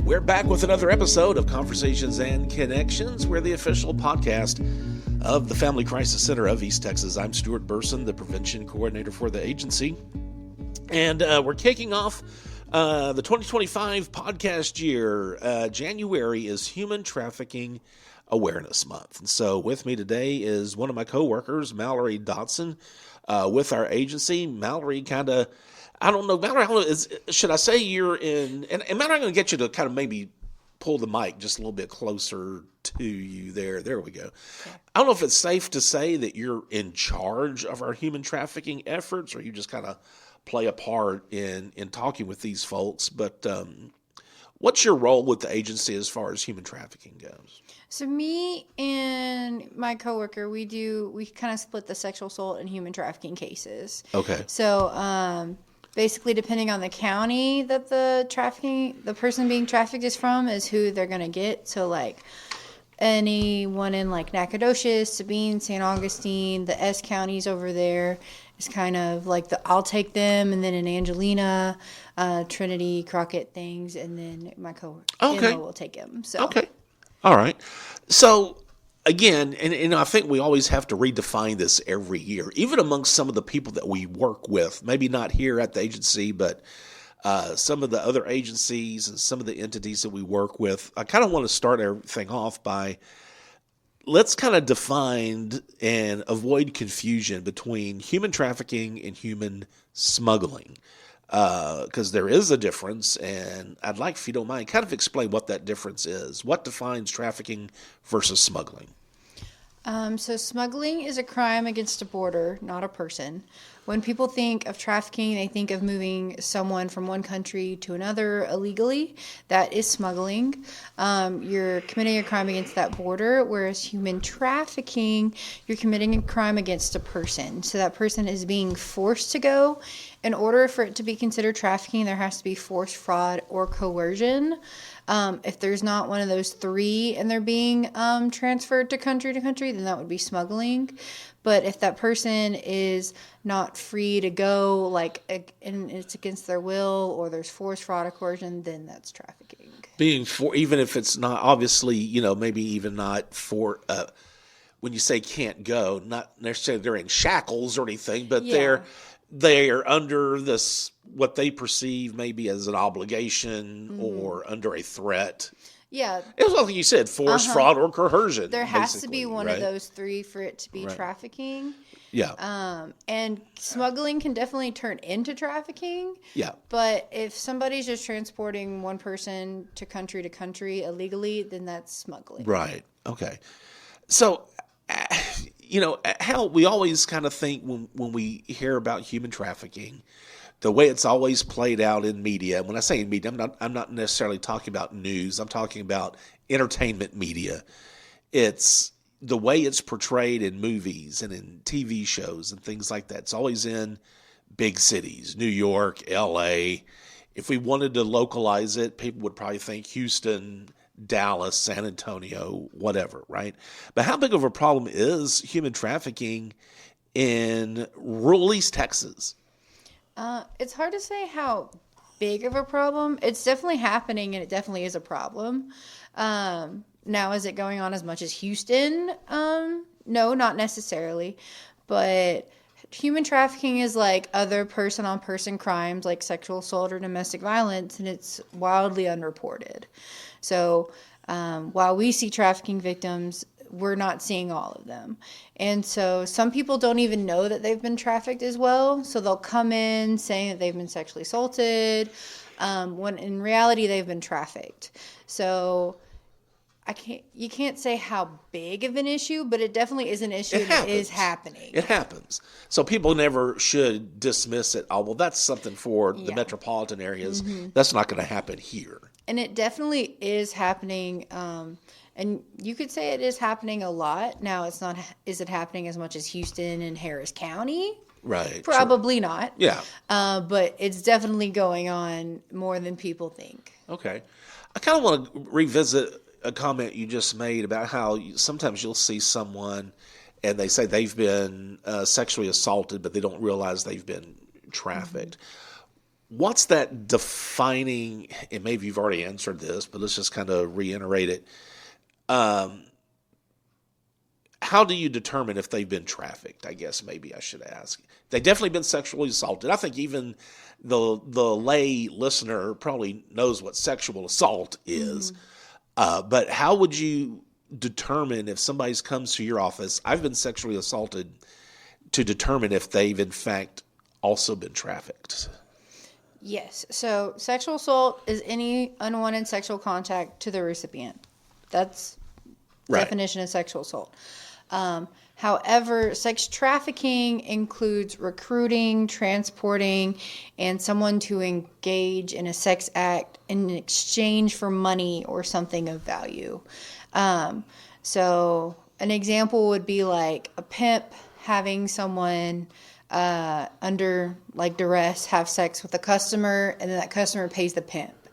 We're back with another episode of Conversations and Connections. We're the official podcast of the Family Crisis Center of East Texas. I'm Stuart Burson, the prevention coordinator for the agency. And we're kicking off the 2025 podcast year. January is Human Trafficking Awareness Month. And so with me today is one of my coworkers, Mallory Dotson, with our agency. Mallory Mallory, should I say you're in, and Mallory, I'm going to get you to kind of maybe pull the mic just a little bit closer to you there. There we go. Okay. I don't know if it's safe to say that you're in charge of our human trafficking efforts, or you just kind of play a part in talking with these folks. But what's your role with the agency as far as human trafficking goes? So me and my coworker, we kind of split the sexual assault and human trafficking cases. Okay. So basically, depending on the county that the person being trafficked is from, is who they're gonna get. So like anyone in like Nacogdoches, Sabine, St. Augustine, the S counties over there is kind of like I'll take them, and then in Angelina, Trinity, Crockett things, and then my coworker Emma will take them. So okay, all right. So again, and I think we always have to redefine this every year, even amongst some of the people that we work with, maybe not here at the agency, but some of the other agencies and some of the entities that we work with. I kind of want to start everything off by let's kind of define and avoid confusion between human trafficking and human smuggling, because there is a difference, and I'd like, if you don't mind, kind of explain what that difference is. What defines trafficking versus smuggling? So smuggling is a crime against a border, not a person. When people think of trafficking, they think of moving someone from one country to another illegally. That is smuggling. You're committing a crime against that border, whereas human trafficking, you're committing a crime against a person. So that person is being forced to go. In order for it to be considered trafficking, there has to be force, fraud, or coercion. If there's not one of those three and they're being transferred to country, then that would be smuggling. But if that person is not free to go, and it's against their will, or there's force, fraud, or coercion, then that's trafficking. Even if it's not, obviously, maybe even not for, when you say can't go, not necessarily they're in shackles or anything, but they're under this, what they perceive maybe as an obligation or under a threat. Yeah. It's like you said, force, fraud, or coercion. There has to be one of those three for it to be trafficking. Yeah. And smuggling can definitely turn into trafficking. Yeah. But if somebody's just transporting one person to country illegally, then that's smuggling. Right. Okay. So, how we always kind of think when we hear about human trafficking, the way it's always played out in media. When I say in media, I'm not necessarily talking about news. I'm talking about entertainment media. It's the way it's portrayed in movies and in TV shows and things like that. It's always in big cities, New York, LA. If we wanted to localize it, people would probably think Houston, Dallas, San Antonio, whatever, right? But how big of a problem is human trafficking in rural East Texas? It's hard to say how big of a problem. It's definitely happening, and it definitely is a problem. Now, is it going on as much as Houston? No, not necessarily. But human trafficking is like other person-on-person crimes like sexual assault or domestic violence, and it's wildly unreported. So while we see trafficking victims, we're not seeing all of them. And so some people don't even know that they've been trafficked as well. So they'll come in saying that they've been sexually assaulted, when in reality they've been trafficked. So you can't say how big of an issue, but it definitely is an issue that is happening. It happens. So people never should dismiss it. Oh, well, that's something for the metropolitan areas. Mm-hmm. That's not going to happen here. And it definitely is happening. And you could say it is happening a lot. Now, it's not. Is it happening as much as Houston and Harris County? Right. Probably not. Yeah. But it's definitely going on more than people think. Okay. I kind of want to revisit a comment you just made about how sometimes you'll see someone and they say they've been sexually assaulted, but they don't realize they've been trafficked. what's that defining, and maybe you've already answered this, but let's just kind of reiterate it. Um, how do you determine if they've been trafficked? I guess maybe I should ask. They've definitely been sexually assaulted. I think even the lay listener probably knows what sexual assault is. But how would you determine if somebody comes to your office, I've been sexually assaulted, to determine if they've in fact also been trafficked? Yes. So sexual assault is any unwanted sexual contact to the recipient. That's Right. definition of sexual assault. However, sex trafficking includes recruiting, transporting, and someone to engage in a sex act in exchange for money or something of value. So an example would be like a pimp having someone under like duress have sex with a customer, and then that customer pays the pimp,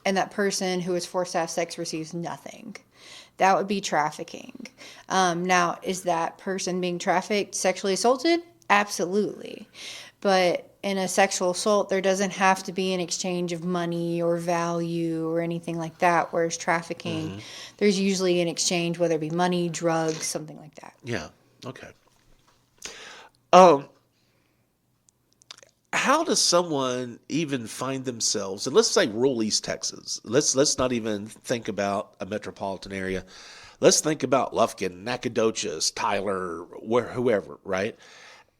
and that person who is forced to have sex receives nothing. That would be trafficking. Now, is that person being trafficked sexually assaulted? Absolutely. But in a sexual assault, there doesn't have to be an exchange of money or value or anything like that. Whereas trafficking, there's usually an exchange, whether it be money, drugs, something like that. Yeah. Okay. Um, how does someone even find themselves, and let's say rural East Texas. Let's not even think about a metropolitan area. Let's think about Lufkin, Nacogdoches, Tyler, whoever, right?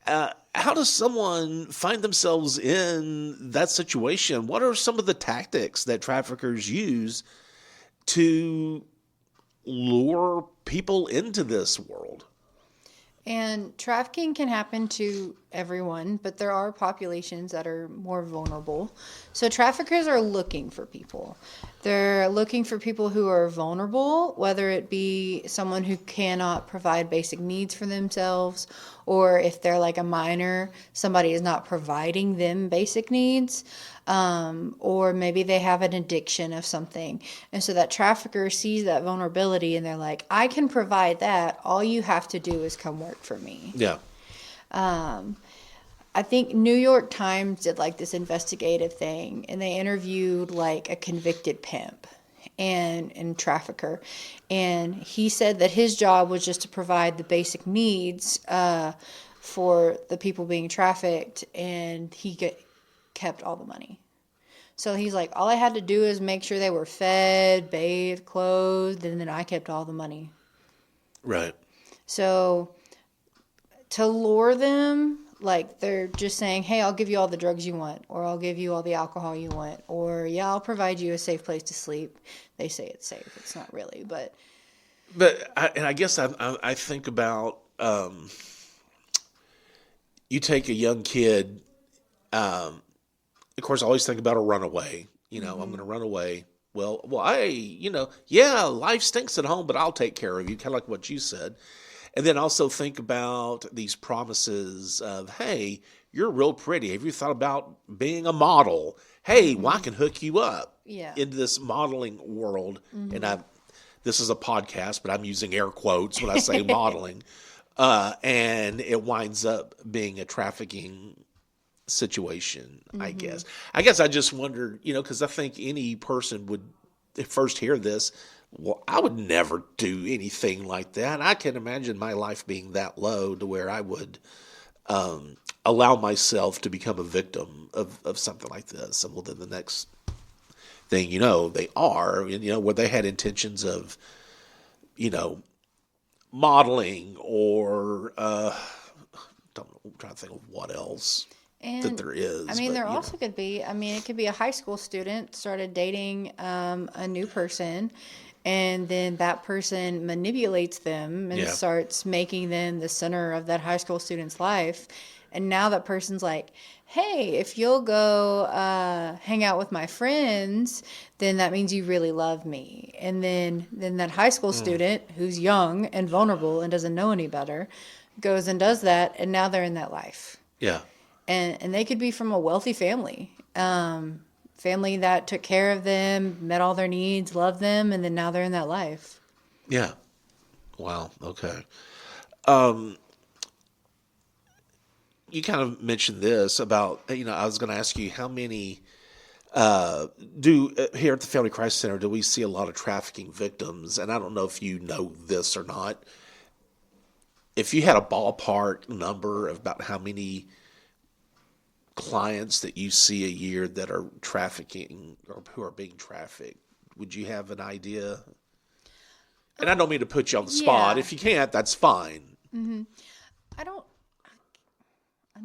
How does someone find themselves in that situation? What are some of the tactics that traffickers use to lure people into this world? And trafficking can happen to everyone, but there are populations that are more vulnerable. So traffickers are looking for people. They're looking for people who are vulnerable, whether it be someone who cannot provide basic needs for themselves, or if they're like a minor, somebody is not providing them basic needs, or maybe they have an addiction of something. And so that trafficker sees that vulnerability and they're like, I can provide that. All you have to do is come work for me. Yeah. I think New York Times did like this investigative thing, and they interviewed like a convicted pimp and trafficker, and he said that his job was just to provide the basic needs for the people being trafficked, and kept all the money. So he's like, all I had to do is make sure they were fed, bathed, clothed, and then I kept all the money. Right. So to lure them, like they're just saying, hey, I'll give you all the drugs you want, or I'll give you all the alcohol you want, or yeah, I'll provide you a safe place to sleep. They say it's safe. It's not really, but I guess I think about, you take a young kid, of course I always think about a runaway, I'm going to run away. Well, yeah, life stinks at home, but I'll take care of you, kind of like what you said. And then also think about these promises of, hey, you're real pretty. Have you thought about being a model? Hey, well, I can hook you up into this modeling world. And this is a podcast, but I'm using air quotes when I say modeling. And it winds up being a trafficking situation, I guess. I guess I just wonder, because I think any person would first hear this, well, I would never do anything like that. I can imagine my life being that low to where I would allow myself to become a victim of something like this. And well, then the next thing they are, where they had intentions of, modeling or I'm trying to think of what else that there is. I mean, there also could be, it could be a high school student started dating a new person, and then that person manipulates them and starts making them the center of that high school student's life. And now that person's like, hey, if you'll go hang out with my friends, then that means you really love me. And then that high school student who's young and vulnerable and doesn't know any better goes and does that, and now they're in that life. Yeah. And they could be from a wealthy family. Family that took care of them, met all their needs, loved them, and then now they're in that life. Yeah. Wow. Okay. you kind of mentioned this about, I was going to ask you how many here at the Family Crisis Center, do we see a lot of trafficking victims? And I don't know if you know this or not. If you had a ballpark number of about how many clients that you see a year that are trafficking or who are being trafficked, would you have an idea? And I don't mean to put you on the spot. Yeah. If you can't, that's fine. I don't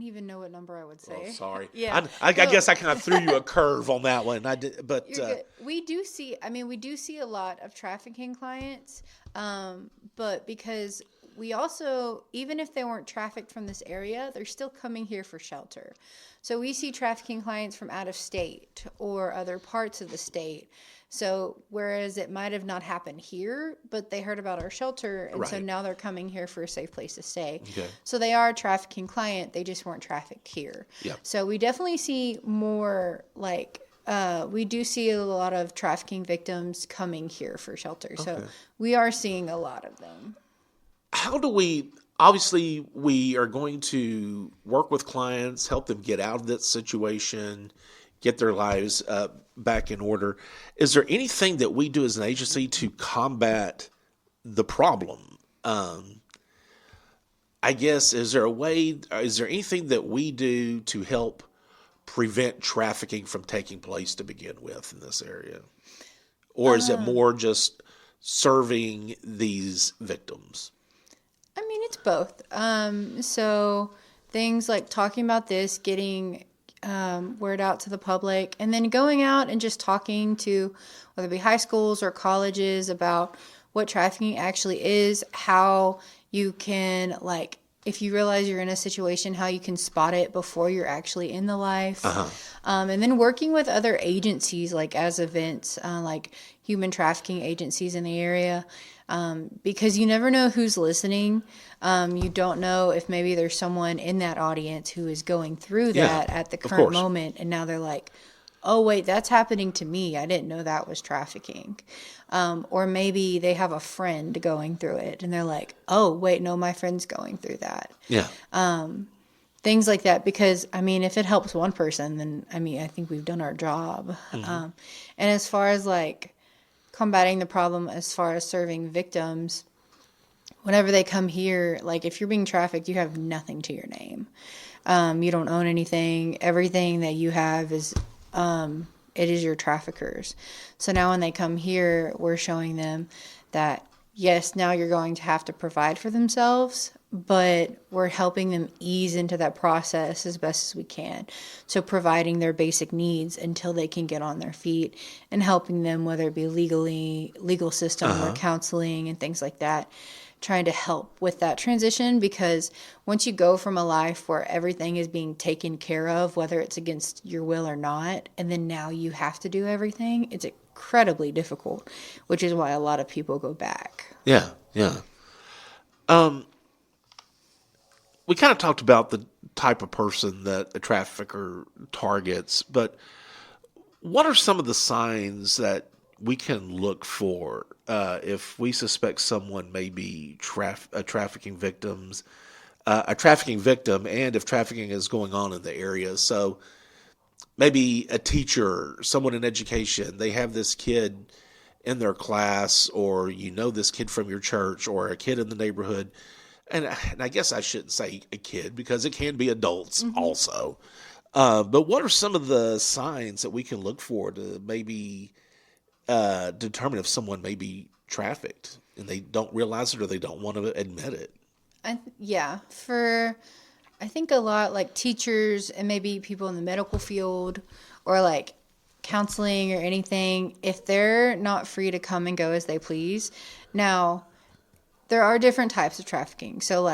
even know what number I would say. Oh, sorry. Yeah. I guess I kind of threw you a curve on that one. I did, but You're good. We do see a lot of trafficking clients, but because we also, even if they weren't trafficked from this area, they're still coming here for shelter. So we see trafficking clients from out of state or other parts of the state. So whereas it might have not happened here, but they heard about our shelter, and so now they're coming here for a safe place to stay. Okay. So they are a trafficking client. They just weren't trafficked here. Yep. So we definitely see more we do see a lot of trafficking victims coming here for shelter. Okay. So we are seeing a lot of them. How do we, obviously we are going to work with clients, help them get out of that situation, get their lives back in order. Is there anything that we do as an agency to combat the problem? I guess, is there anything that we do to help prevent trafficking from taking place to begin with in this area? Or is it more just serving these victims? I mean, it's both. So things like talking about this, getting word out to the public, and then going out and just talking to whether it be high schools or colleges about what trafficking actually is, how you can, if you realize you're in a situation, how you can spot it before you're actually in the life. And then working with other agencies, as events, like human trafficking agencies in the area, because you never know who's listening. You don't know if maybe there's someone in that audience who is going through that at the current moment, and now they're like, oh, wait, that's happening to me. I didn't know that was trafficking. Or maybe they have a friend going through it, and they're like, oh, wait, no, my friend's going through that. Yeah. Things like that, because, if it helps one person, then, I think we've done our job. And as far as, combating the problem, as far as serving victims, whenever they come here, if you're being trafficked, you have nothing to your name. You don't own anything. Everything that you have is, it is your traffickers. So now when they come here, we're showing them that, yes, now you're going to have to provide for themselves, but we're helping them ease into that process as best as we can. So providing their basic needs until they can get on their feet, and helping them, whether it be legal system or counseling and things like that, trying to help with that transition. Because once you go from a life where everything is being taken care of, whether it's against your will or not, and then now you have to do everything, it's incredibly difficult, which is why a lot of people go back. Yeah. We kind of talked about the type of person that a trafficker targets, but what are some of the signs that we can look for if we suspect someone may be a trafficking victim, and if trafficking is going on in the area? So maybe a teacher, someone in education, they have this kid in their class, or this kid from your church, or a kid in the neighborhood. And I guess I shouldn't say a kid, because it can be adults also. But what are some of the signs that we can look for to maybe determine if someone may be trafficked and they don't realize it or they don't want to admit it? I think a lot like teachers and maybe people in the medical field or counseling or anything, if they're not free to come and go as they please. Now, there are different types of trafficking. So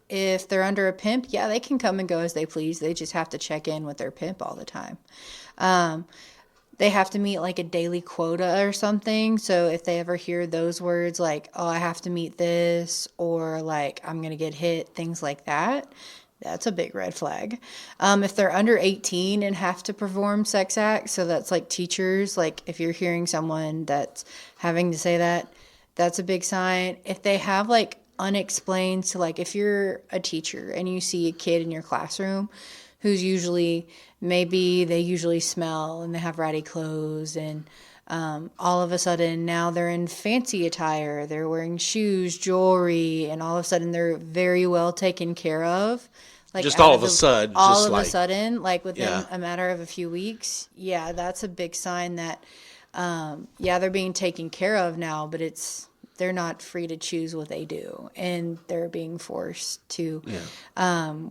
if they're under a pimp, yeah, they can come and go as they please. They just have to check in with their pimp all the time. They have to meet a daily quota or something. So if they ever hear those words oh, I have to meet this, or I'm going to get hit, things like that, that's a big red flag. If they're under 18 and have to perform sex acts, so that's teachers, if you're hearing someone that's having to say that, that's a big sign. If they have unexplained. So like if you're a teacher and you see a kid in your classroom who's usually, maybe they usually smell and they have ratty clothes, and all of a sudden now they're in fancy attire, they're wearing shoes, jewelry, and all of a sudden they're very well taken care of. Like just all of a sudden. All of a sudden, like within Yeah. a matter of a few weeks. Yeah, that's a big sign that, they're being taken care of now, but they're not free to choose what they do, and they're being forced to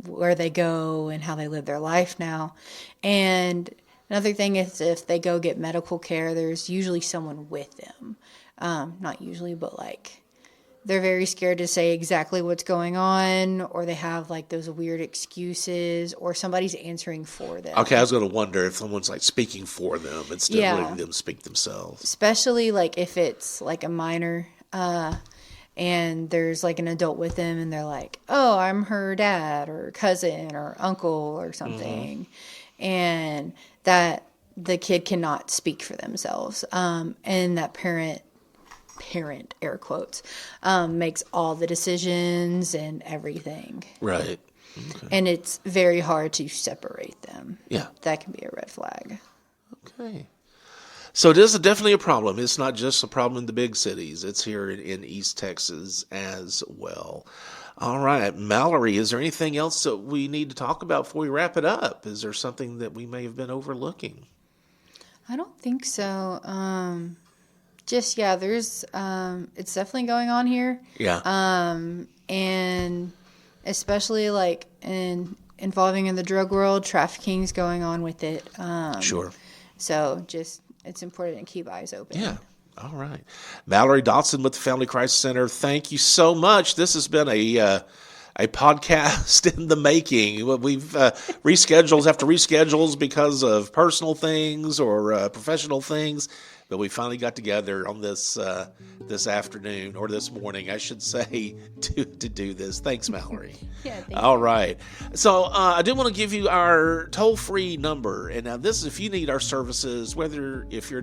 where they go and how they live their life now. And another thing is, if they go get medical care, there's usually someone with them. Not usually, but like they're very scared to say exactly what's going on, or they have like those weird excuses, or somebody's answering for them. Okay, I was going to wonder if someone's like speaking for them instead of letting them speak themselves. Especially like if it's like a minor, and there's like an adult with them, and they're like, "Oh, I'm her dad or cousin or uncle or something," and that the kid cannot speak for themselves, and that parent air quotes, makes all the decisions and everything. Right. Okay. And it's very hard to separate them. Yeah. That can be a red flag. Okay. So it is definitely a problem. It's not just a problem in the big cities. It's here in East Texas as well. All right. Mallory, is there anything else that we need to talk about before we wrap it up? Is there something that we may have been overlooking? I don't think so. There's, it's definitely going on here. Yeah. And especially like involving in the drug world, trafficking's going on with it. Sure. So it's important to keep eyes open. Yeah. All right. Mallory Dotson with the Family Crisis Center, thank you so much. This has been a podcast in the making. We've reschedules after reschedules because of personal things or professional things. But we finally got together on this afternoon, or this morning, I should say, to do this. Thanks, Mallory. Yeah, thank you. All right. So I do want to give you our toll-free number. And now this is if you need our services, whether if you're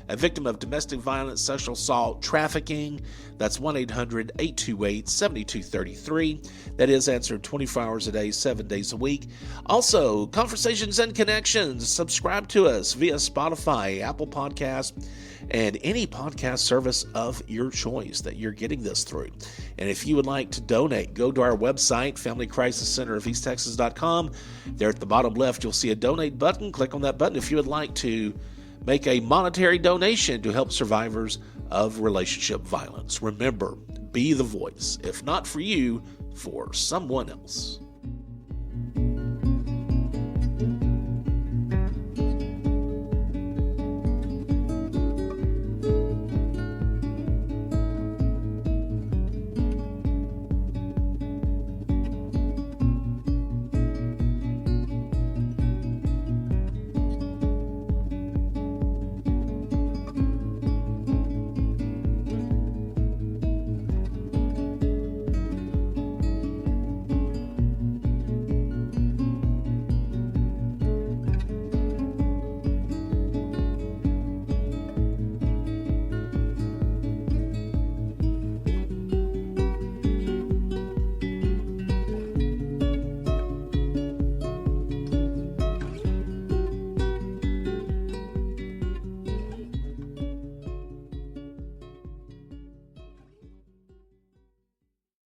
a victim of domestic violence, sexual assault, trafficking, that's 1-800-828-7233. That is answered 24 hours a day, 7 days a week. Also, Conversations and Connections. Subscribe to us via Spotify, Apple Podcasts, and any podcast service of your choice that you're getting this through. And if you would like to donate, go to our website, FamilyCrisisCenterofEastTexas.com. There at the bottom left, you'll see a donate button. Click on that button if you would like to make a monetary donation to help survivors of relationship violence. Remember, be the voice, if not for you, for someone else.